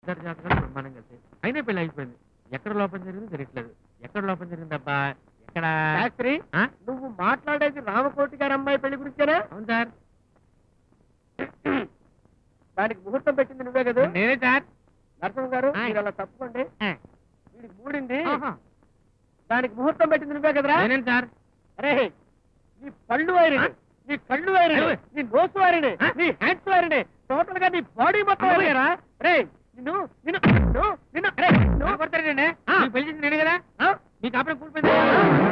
ఇద్దరు జాతకాలు బ్రహ్మాండం కలిసి అయినా పెళ్లి అయిపోయింది. ఎక్కడ లోపం జరిగింది తెలియట్లేదు. ఎక్కడ లోపం జరిగిందబ్బా? ఎక్కడ? శాస్త్రి, నువ్వు మాట్లాడేది రామకోటి గారి అమ్మాయి పెళ్లి గురించేనా? అవును సార్. దానికి ముహూర్తం పెట్టింది నువ్వే కదా? నేనే సార్. నరసింహ గారు మీరు అలా తప్పుకోండి. వీడికి మూడింది, దానికి ముహూర్తం పెట్టింది నువ్వే కదరా? నేనే సార్. అరే, నీ పళ్ళు వారిని, నీ కళ్ళు వారిని, నీ నోసు వారిని, నీ హ్యాండ్స్ వారిని, టోటల్ గా నీ బాడీ మొత్తం వారిరా. రే నిన్ను నిన్ను నిన్ను కొడతారండి. పెళ్లి చేసి నేనే కదా? మీ కాపురం కూలిపోయింది.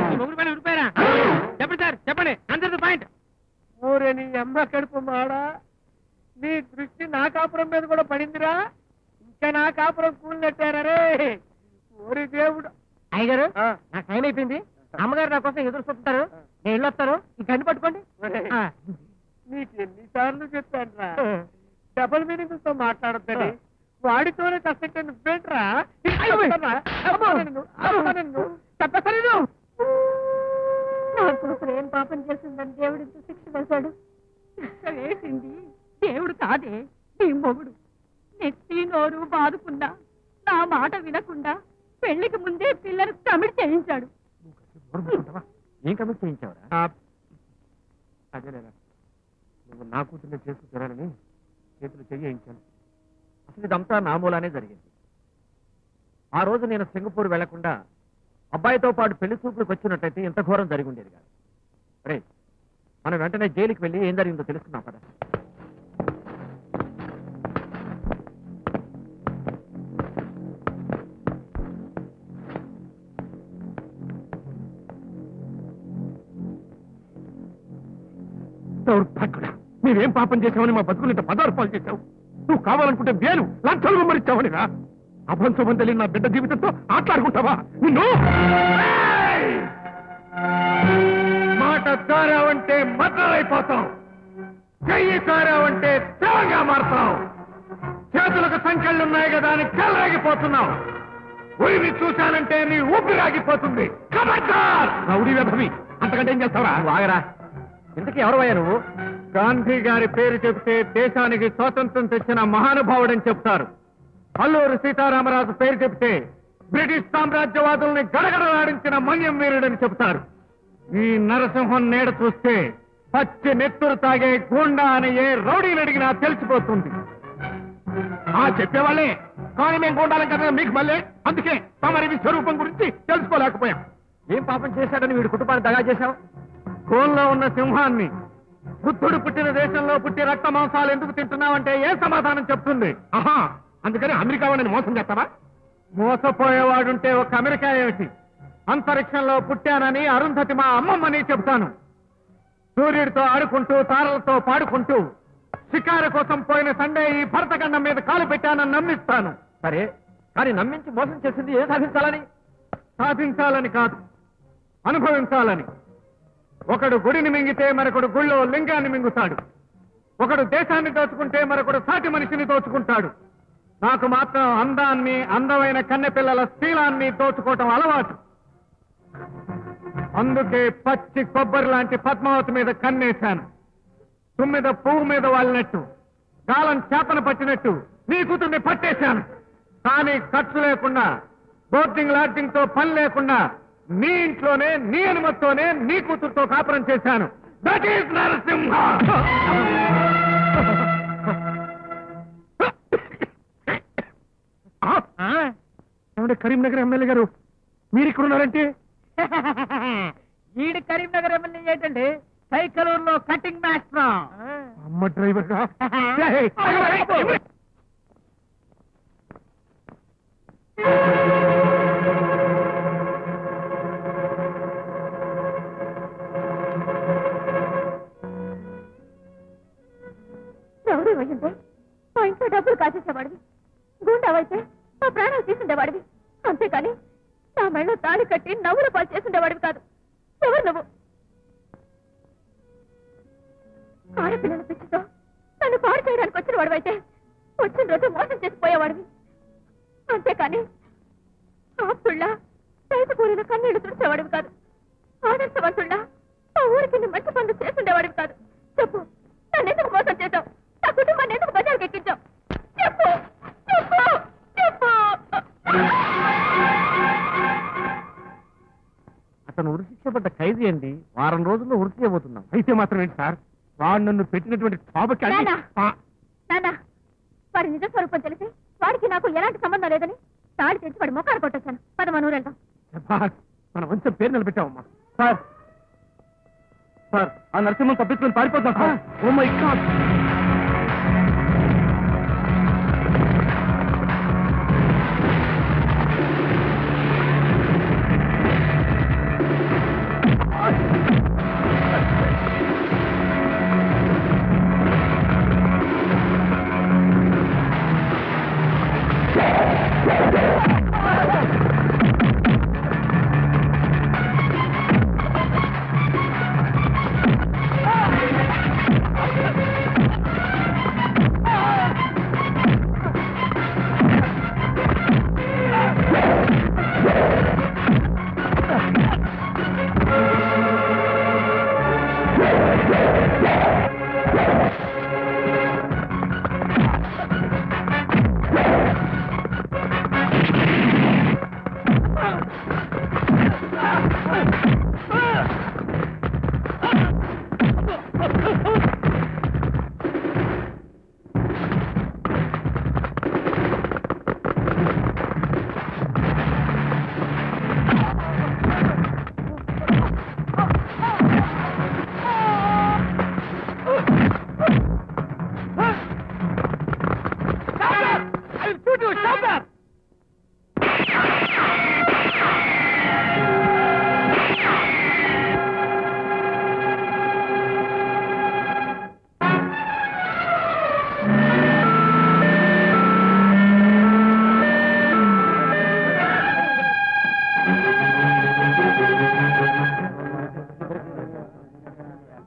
మీ మొగుడు పైన ఉడిపోయారా? చెప్పండి సార్, చెప్పండి. అందరితో పాయింట్. ఊరే నీ అమ్మ కడుపు మాడా, నీ దృష్టి నా కాపురం మీద కూడా పడిందిరా. ఇంకా నా కాపురం కూలినట్టారే. ఊరి దేవుడు. అయ్యగారు, నాకు టైం అయిపోయింది. అమ్మగారు నా కోసం ఎదురు చూపుతారు. నేను వెళ్ళొస్తాను. ఈ గండి పట్టుకోండి. నీకు ఎన్నిసార్లు చెప్పానురా డబుల్ మీనింగ్ తో మాట్లాడద్దని. వాడితోనే కష్టంటే నువ్వేంట్రా? నాకు ఏం పాపం చేసిందని దేవుడు ఇంత శిక్ష వేశాడు. శిక్ష వేసింది దేవుడు కాదే, నీ మొగుడు. నెత్తి నోరు బాదుకున్నా, నా మాట వినకుండా పెళ్లికి ముందే పిల్లలు కమిట్ చేయించాడు. ఏం కమిట్ చేయించావరా? అదేలేరా, నువ్వు నా కూతుర్ని చేసుకు తినాలని చేతులు చేయించాను. అసలు ఇదంతా నా మూలానే జరిగింది. ఆ రోజు నేను సింగపూర్ వెళ్లకుండా అబ్బాయితో పాటు పెళ్లి చూపులకు వచ్చినట్టయితే ఇంత ఘోరం జరిగి ఉండేది కాదు. రే, మనం వెంటనే జైలుకి వెళ్ళి ఏం జరిగిందో తెలుసుకున్నాం కదా. దౌర్భాగ్యుడా, నీవేం పాపం చేసావని మా బతుకులు ఇంత పదార్పాలు చేశావు. నువ్వు కావాలనుకుంటే వేలు లక్షలు మరిచావనిరా. అభంశుభం తెలియని నా బిడ్డ జీవితంతో ఆటలాడుకుంటావా? నిన్ను మాట కారావంటే మద్దరైపోతావు, చెయ్యి కారావంటే తెలంగా మారుతావు. చేతులకు సంఖ్యలున్నాయి కదా అని చెలరాగిపోతున్నావు. ఉరివి చూశానంటే నీ ఊపిరాగిపోతుంది. రౌడీ వ్యభవి, అంతకంటే ఏం చేస్తావా? వాగరా. ఇంతకీ ఎవరవయ్యా నువ్వు? గాంధీ గారి పేరు చెబితే దేశానికి స్వాతంత్రం తెచ్చిన మహానుభావుడని చెప్తారు. అల్లూరు సీతారామరాజు పేరు చెబితే బ్రిటిష్ సామ్రాజ్యవాదుల్ని గడగడలాడించిన మన్యం వీరుడని చెబుతారు. ఈ నరసింహం నీడ చూస్తే పచ్చి నెత్తురు తాగే గూండా అని ఏ రౌడీని అడిగినా తెలిసిపోతుంది. చెప్పేవాళ్ళే, కానీ మేము గూండాలం కదా మీకు మళ్ళీ. అందుకే తమరి స్వరూపం గురించి తెలుసుకోలేకపోయాం. ఏం పాపం చేశాడని వీడి కుటుంబాన్ని దగా చేశావు? కోన్లో ఉన్న సింహాన్ని బుద్ధుడు పుట్టిన దేశంలో పుట్టి రక్త మాంసాలు ఎందుకు తింటున్నావంటే ఏ సమాధానం చెప్తుంది? ఆహా, అందుకని అమెరికా వాడిని మోసం చేస్తావా? మోసపోయేవాడుంటే ఒక అమెరికా ఏమిటి, అంతరిక్షంలో పుట్టానని అరుంధతి మా అమ్మమ్మని చెప్తాను. సూర్యుడితో ఆడుకుంటూ తారలతో పాడుకుంటూ షికారు కోసం పోయిన సండే ఈ భరతఖండం మీద కాలు పెట్టానని నమ్మిస్తాను. సరే, కానీ నమ్మించి మోసం చేసింది ఏం సాధించాలని? సాధించాలని కాదు, అనుభవించాలని. ఒకడు గుడిని మింగితే మరొకడు గుళ్ళో లింగాన్ని మింగుతాడు. ఒకడు దేశాన్ని దోచుకుంటే మరొకడు సాటి మనిషిని దోచుకుంటాడు. నాకు మాత్రం అందాన్ని, అందమైన కన్నెపిల్లల శీలాన్ని దోచుకోవటం అలవాటు. అందుకే పచ్చి కొబ్బరి లాంటి పద్మావతి మీద కన్నేశాను. తుమ్మిద పువ్వు మీద వాలినట్టు, కాలం చేపను పట్టినట్టు నీ కూతుర్ని పట్టేశాను. కానీ ఖర్చు లేకుండా, బోర్డింగ్ లాడ్జింగ్ తో పని లేకుండా నీ ఇంట్లోనే నీ అనుమతితోనే నీ కూతురుతో కాపురం చేశాను. That is Narasimha. Karimnagar MLA గారు మీరు ఇక్కడ ఉన్నారంటే? ఈడు కరీంనగర్ ఎమ్మెల్యే ఏంటండి, సైకలూరులో కటింగ్ మాస్టర్. అమ్మ డ్రైవర్ గా రౌడీ అయ్యిందే, మా ఇంట్లో డబ్బులు కాచేసేవాడివి. గుండావైతే మా ప్రాణాలు తీసుండేవాడివి. అంతేకాని నా మెళ్ళ తాళి కట్టి నవ్వుల పాలు చేసుండేవాడివి కాదు. ఎవరు నువ్వు? ఆడపిల్లల పిచ్చితో నన్ను పాడు చేయడానికి వచ్చిన వాడివైతే వచ్చిన రోజు మోసం చేసిపోయేవాడివి. అంతేకాని ఆపుళ్ళ రైతు కూలిన కన్నీళ్లు తుడిచేవాడివి కాదు. ఆదర్శవంతుళ్ళ ఆ ఊరికి మంచి పనులు చేస్తుండేవాడివి కాదు. చెప్పు, నన్ను ఎందుకు మోసం చేశావు? నా కుటుంబాన్ని ఎందుకు బజార్కి ఎక్కించావు? చెప్పు చెప్పు. పడ్డ ఖైదీ అండి. వారం రోజుల్లో వృత్తి చేయబోతున్నాం. అయితే మాత్రం ఏంటి సార్, వాడు నన్ను పెట్టినటువంటి క్షోభకి అన్ని- నానా. ఆ, నాన్న వాడి నిజ స్వరూపం తెలిసి వాడికి నాకు ఎలాంటి సంబంధం లేదని తాళి తెచ్చి వాడి మొక్కలు కొట్టొచ్చాను. పద మన ఊరు వెళ్దాం. శభాష్, మన వంశం పేరు నిలబెట్టావమ్మా. సార్ సార్, ఆ నరసింహం తప్పించుకొని పారిపోతాం sir. Oh my god.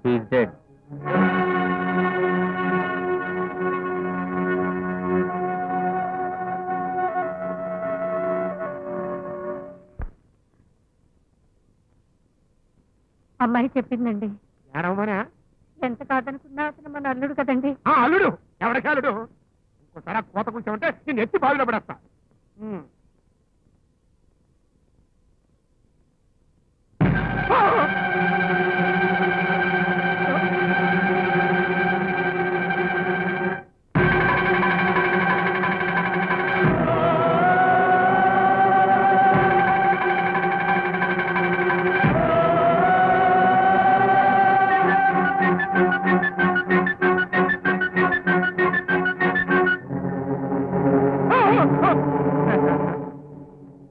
He's dead. అమ్మాయి చెప్పిందండి. ఏడవమనా? ఎంత కాదనుకున్నా అతను మన అల్లుడు కదండి. ఆ, అల్లుడు. ఎవరికి అల్లుడు? ఇంకోసారి కోత కూర్చోమంటే నేను ఎత్తి బావిలో పడేస్తా.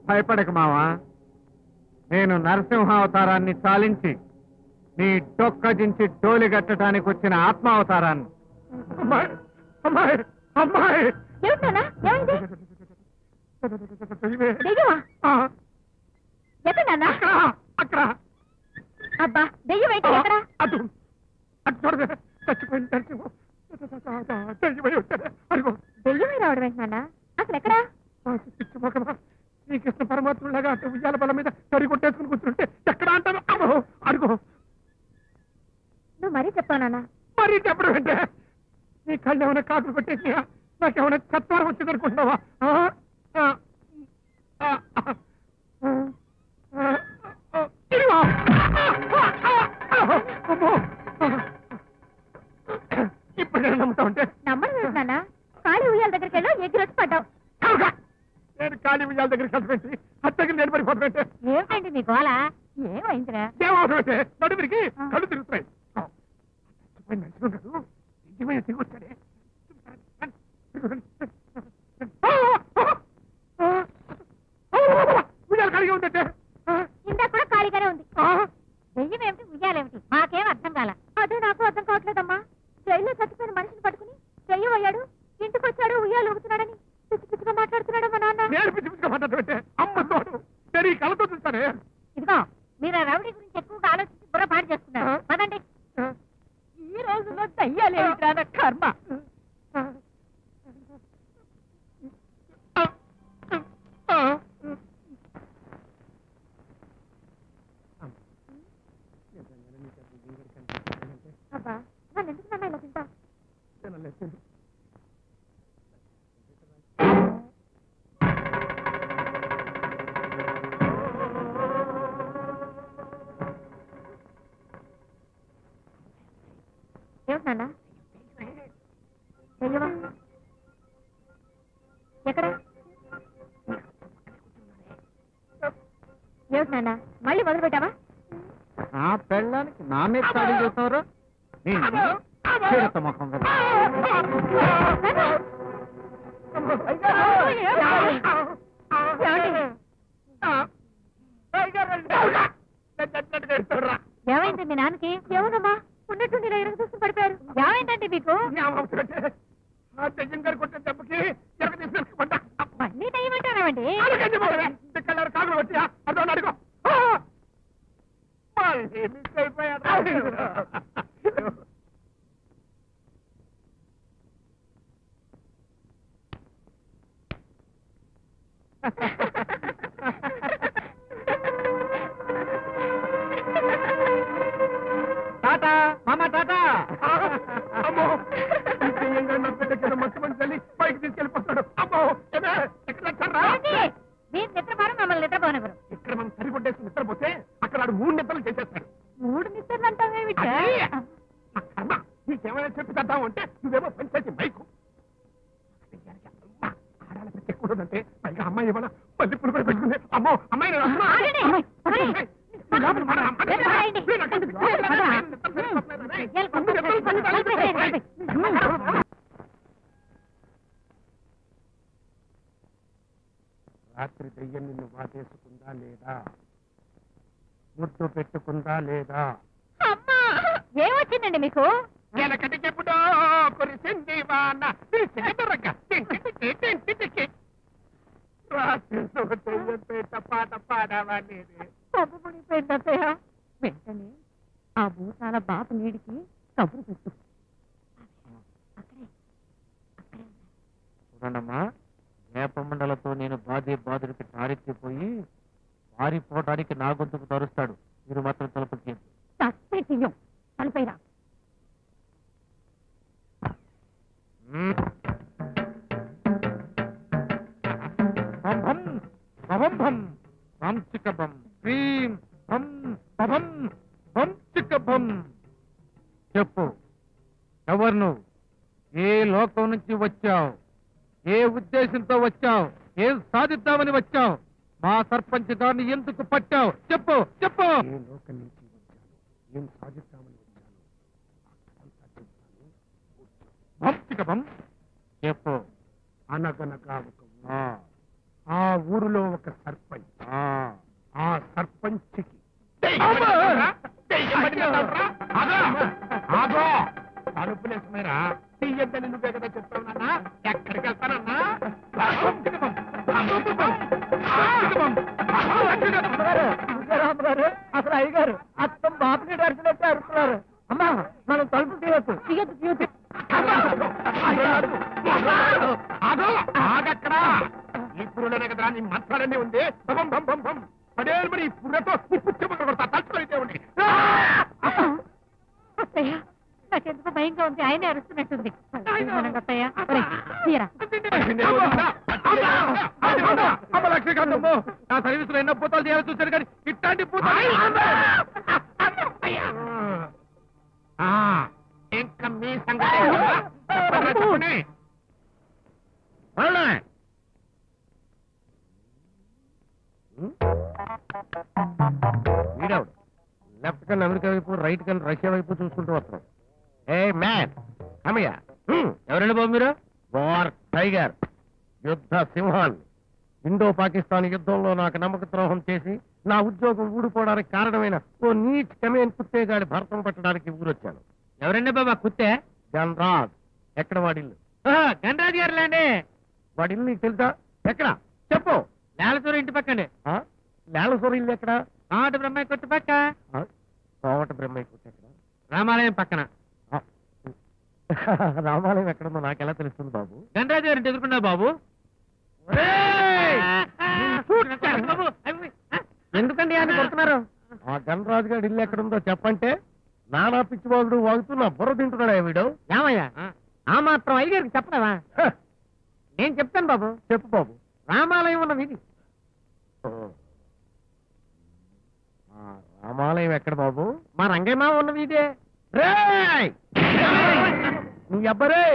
భయపడక మావా, నేను నరసింహావతారాన్ని చాలించి నీ డొక్కజించి డోలి కట్టడానికి వచ్చిన ఆత్మావతారాన్ని. అమ్మాయి, అమ్మాయి, అమ్మాయి. ఏమిటన్నా? ఏమైంది? దెయ్యమే. దెయ్యమా? ఆ, ఎక్కడ నాన్న? అక్కడ, అక్కడ. అబ్బా దెయ్యం ఏంటి ఎక్కడ? అటు అటు చూడదే, చచ్చిపోయింది నరసింహం. దెయ్యమై ఉంటాడే. అదిగో. దెయ్యమే రావడం ఏంటి నాన్న? అసలు ఎక్కడ? పిచ్చి మొక్కమా, శ్రీకృష్ణ పరమాత్ములాగా అటు ఉయ్యాల బలం మీద సరి కొట్టేసుకుని కూర్చుంటే ఎక్కడ అంటాను? అమ్మో, అడుగు. నువ్వు మరీ చెప్పావు నాన్న. మరీ చెప్పడం అంటే నీ కళ్ళు ఏమైనా కాకులు కొట్టేసినా, నాకేమైనా చత్వారం వచ్చింది అనుకుంటున్నావా? ఇప్పుడు నేను నమ్ముతా ఉంటే నమ్మడం ఏంటి నాన్న? ఖాళీ ఉయ్యాల దగ్గరికి వెళ్ళి ఎగిరొచ్చి పడ్డావు. నేను ఖాళీ ఉయ్యాల దగ్గరికి కలిసి అత్తకి నేను పడిపోతుంటే ఏమిటండి నీ గోళ? ఏమైందిరా? ఏమవుతుంది అంటే నడుమిరికి కళ్ళు తిరుగుతున్నాయి. నరసింహం గారు నిజమైన తిరిగి వచ్చాడే. ఉయ్యాలు కలిగి ఉందంటే ఇందాక కూడా ఖాళీగానే ఉంది. దెయ్యం ఏమిటి ఉయ్యాలేమిటి మాకేం అర్థం కాల. అదే నాకు అర్థం కావట్లేదమ్మా. జైల్లో చచ్చిపోయిన మనిషిని పట్టుకుని దెయ్యం అయ్యాడు, ఇంటికి వచ్చాడు, ఉయ్యాలు ఊగుతున్నాడని పిచ్చి పిచ్చిగా మాట్లాడుతున్నాడు మా నాన్న. నేను పిచ్చి పిచ్చిగా మాట్లాడుతుంటే అమ్మ తోడు నేను ఈ కళ్ళతో చూస్తానే. ఇదిగో మీరు ఆ రౌడీ గురించి ఎక్కువగా ఆలోచించి బుర్ర పాడు చేస్తున్నారు. పదండి. ఈ రోజుల్లో దయ్యాలేమిట్రా నా కర్మ. అబ్బా నన్ను ఎందుకు నాన్న ఇలా తింటా? ఏమిటి నాన్న మళ్ళీ మొదలు పెట్టావా? నా పెళ్ళానికి నా మీద దాడి చేస్తున్నారు. ముఖం కదా. ఏమైంది మీ నాన్నకి? ఏమోనమ్మా ఉన్నట్టుండి ఇలా ఇరగ చూసి పడిపోయారు. ఏమైందండి మీకు? కొట్టిన దెబ్బకి మళ్ళీ దయ్యమంటారామండి? కాకులు వచ్చి అర్థం అడుగు టాటా మామా టాటా. అమ్మో నా బిడ్డకి మంచి మంచి తల్లి పైకి తీసుకెళ్ళిపోతాడు. అమ్మో మీరు నిద్రపోరు, మమ్మల్ని నిద్రపోనివ్వరు. ఇక్కడ మనం సరిపొట్టేసి నిద్రపోతే అక్కడ 3 నిద్రలు చేసేస్తాడు. 3 నిద్రలు అంటావేమిటి? నీకేమైనా చెప్పి తద్దాం అంటే నువ్వేమో పంచాయతీ మైకు ఆడాలి పెట్టకూడదంటే పైగా అమ్మాయి ఏమన్నా పల్లిప్పులు కూడా పెట్టుకుంది. అమ్మో అమ్మాయి రాత్రి దెయ్యం నిన్ను వాటేసుకుందా లేదా? ముద్దు పెట్టుకుందా లేదా? ఏమొచ్చిందండి మీకు? ఎలకటి చెప్పుడో కురిసింది వాన రాత్రిపేట పాట పాడవనేది. పప్పుడిపోయింది అత్తయ్య. వెంటనే ఆ భూతాల బాబు నీడికి కబురు పెట్టు. చూడండమ్మా, వేపమండలతో నేను బాధుడికి టారెత్తిపోయి పారిపోవడానికి నా గొంతుకు తరుస్తాడు. మీరు మాత్రం తలుపుకి తలపైరా. చెప్పు, ఎవరు నువ్వు? ఏ లోకం నుంచి వచ్చావు? ఏ ఉద్దేశంతో వచ్చావు? ఏం సాధిద్దామని వచ్చావు? మా సర్పంచ్ గారిని ఎందుకు పట్టావు? చెప్పు చెప్పు. ఏ లోకం నుంచి వచ్చాను, ఏం సాధిద్దామని వచ్చాను చెప్పు. అనగనగా ఆ ఊరిలో ఒక సర్పంచ్. ఆ సర్పంచ్కి తలుపులేసుకున్నారా? తీయద్దని నువ్వే కదా చెప్తావునన్నా. ఎక్కడికి వెళ్తానన్నా? అసలు అయ్యగారు అత్తం బాపుని అరిచినట్టే అరుస్తున్నారు. అమ్మా మనం తలుపు తీయొచ్చు. ఆగక్కడా. ఈ పురులోనే కదా నీ మంత్రాలన్నీ ఉంది. పడేలు మరి ఈ పుర్రతో పుచ్చబడతా తలుచుకొనితే ఉండి. నాకెందుకు భయంగా ఉంది. ఆయనే అరుస్తున్నట్టుంది. లక్ష్మీకాంతమ్మో, నా సర్వీస్ లో ఎన్నో పూతాలు చేయాలని చూశాను కానీ ఇట్లాంటి పూతాలు ఇంకా మీ సంగతి వీడవుడు లెఫ్ట్ కన్ అమెరికా వైపు, రైట్ కన్ రష్యా వైపు చూసుకుంటూ వస్తున్నాం. ఏ మ్యాన్ అమ్మయ్య, ఎవరండి బాబు మీరు? వార్ టైగర్, యుద్ధ సింహాన్ని. ఇండో పాకిస్తాన్ యుద్ధంలో నాకు నమ్మక ద్రోహం చేసి నా ఉద్యోగం ఊడిపోవడానికి కారణమైన ఓ నీచ్ కమేన్ కుత్తేగాడి భర్తం పట్టడానికి ఊరొచ్చాను. ఎవరండి బాబా కుత్తే? గన్రాజ్. ఎక్కడ వాడిల్లు? గణరాజు గారు లేండి. వాడిల్లు నీకు తెలుసా? ఎక్కడ చెప్పు. నేలసూరు ఇంటి పక్కండి. నేలసూరు ఇల్లు ఎక్కడ? ఆట బ్రహ్మయ్య కొట్టు పక్క. కోవట బ్రహ్మయ్య కొట్టు ఎక్కడ? రామాలయం పక్కన. రామాలయం ఎక్కడుందో నాకెలా తెలుస్తుంది బాబు? గణరాజు గారు ఎదుర్కొన్నా బాబు. ఎందుకండి అని కొడుతున్నారు? ఆ గణరాజు గారి ఇల్లు ఎక్కడుందో చెప్పంటే నానా పిచ్చివాగుడు వాగుతూ నా బుర్ర తింటున్నాడా వీడు? ఏమయ్యా ఆ మాత్రం అయ్యగారికి చెప్పడవా? నేను చెప్తాను బాబు. చెప్పు బాబు. రామాలయం ఉన్న వీధి. రామాలయం ఎక్కడ బాబు? మా రంగయ్య ఉన్న వీధే. నీ అబ్బరే,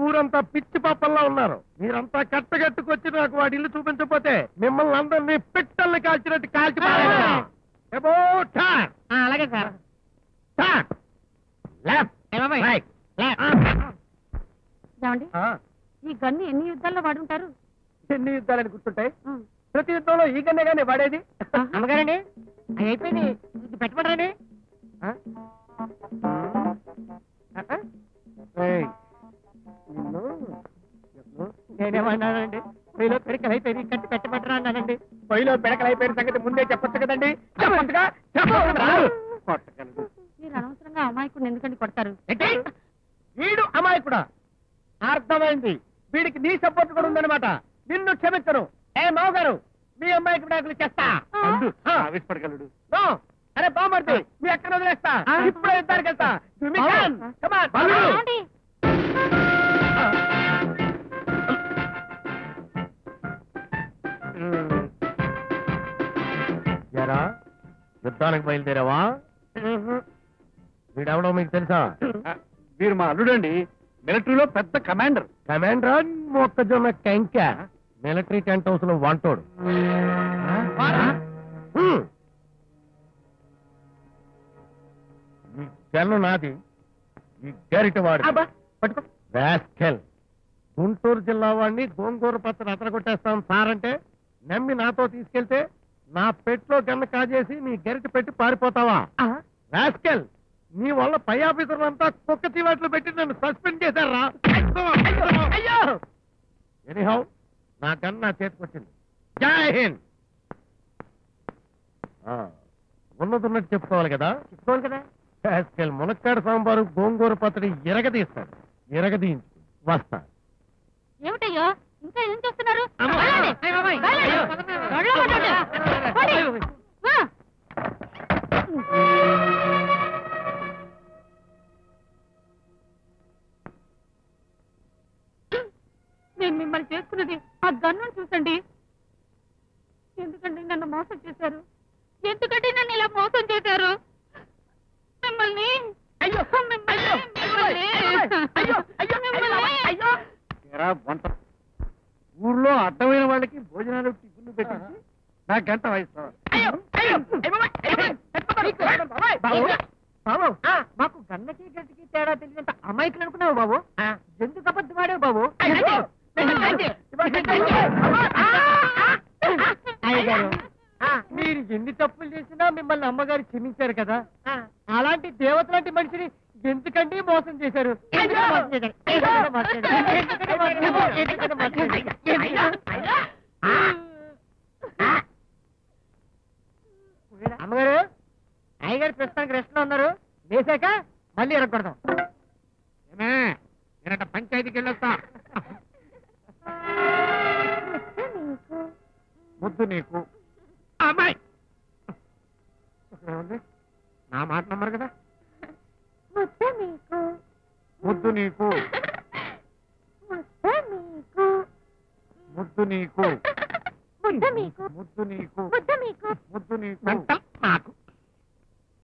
ఊరంతా పిచ్చి పాపల్లా ఉన్నారు. మీరంతా కట్టగట్టుకొచ్చి నాకు వాడి ఇల్లు చూపించకపోతే మిమ్మల్ని అందరినీ పిట్టల్ని కాల్చి వచ్చినట్టు కాల్చి పారేస్తా. About turn. అలాగే సార్. Turn. Left. Right. ఏమండి ఈ గన్ను ఎన్ని యుద్ధాల్లో వాడుంటారు? ఎన్ని యుద్ధాలని గుర్తుంటాయి? ప్రతి యుద్ధంలో ఈ గన్నే గానే వాడేది. అమ్మగారండి అవి అయిపోయింది, ఇది పెట్టమంటారండి. నేనేమన్నానండి, పొయ్యిలో పిడకలు అయిపోయి కట్టి పెట్టమంటారా అన్నానండి. పొయ్యిలో పిడకలు అయిపోయిన సంగతి ముందే చెప్పొచ్చు కదండి. చెప్పొచ్చుగా. మీరు అనవసరంగా అమాయకుడిని ఎందుకండి కొడతారు? వీడు అమాయకుడా? అర్థమైంది. వీడికి నీ సపోర్ట్ కూడా ఉందన్నమాట. నిన్ను క్షమించను. ఏ మావగారు, మీ అమ్మాయికి విడాకులు చేస్తా. ఆవేశపడగలడు. అరే బామర్ది, మీ అక్కడ వదిలేస్తా. ఇప్పుడే యుద్ధానికి వెళ్తా. ఏమండి? ఎరా యుద్ధానికి బయలుదేరావా? వీడెవడో మీకు తెలుసా? వీరు మా అల్లుడండి, మిలిటరీలో పెద్ద కమాండర్. కమాండరా మొక్కజొన్న కంక మిలిటరీ టెంట్ హౌస్ లో వంటోడు. ఈ గన్ను నాది, ఈ గరిట వాడు. రాస్కెల్. గుంటూరు జిల్లా వాడిని గోంగూర పచ్చడి అతరగొట్టేస్తాం సార్ అంటే నమ్మి నాతో తీసుకెళ్తే నా పెట్లో గన్ను కాజేసి నీ గరిట పెట్టి పారిపోతావా? రాస్కెల్, నీ వల్ల పై ఆఫీసర్లంతా కుక్క తీవాట్లు పెట్టి నన్ను సస్పెండ్ చేశారా? ఎనీహౌ నా గన్ నా చేతికొచ్చింది. జై హింద్. ఉన్నతున్నట్టు చెప్పుకోవాలి కదా. చెప్పుకోవాలి కదా. రాస్కెల్, మునక్కాడ సాంబారు గోంగూర పచ్చడి ఎరగదీస్తాడు. ఎరగదీయించు వస్తా. ఏమిటయ్యో ఇంకా ఏం చేస్తున్నారు? నేను మిమ్మల్ని చేసుకున్నది ఆ గన్ను చూసండి. ఎందుకంటే నన్ను మోసం చేశారు? ఎందుకంటే నన్ను ఇలా మోసం చేశారు? మిమ్మల్ని ఊర్లో అడ్డమైన వాళ్ళకి భోజనాలు టిఫిన్లు పెట్టించి నా గంట వాయిస్తావా? బాబు మాకు గన్నకి గట్టికి తేడా తెలియనంత అమాయకులు అనుకున్నావు బాబు. ఎందుకు అబద్ధం ఆడావు బాబు? అయ్యగారు, మీరు ఎన్ని తప్పులు చేసినా మిమ్మల్ని అమ్మగారు క్షమించారు కదా. అలాంటి దేవత లాంటి మనిషిని ఎందుకండి మోసం చేశారు? అమ్మగారు, అయ్యగారు ప్రస్తుతానికి రెస్ట్ లో ఉన్నారు. వేసాక మళ్ళీ ఎరగొడదాం. నేనట పంచాయతీకి వెళ్ళొస్తా. ముద్దు నీకు. అమ్మాయి నా మాట నమ్మరు కదా. ముద్దు నీకు. ముద్దు నీకు. ముద్దు నీకు. ముద్దు నీకు. ముద్దు నీకు. నాకు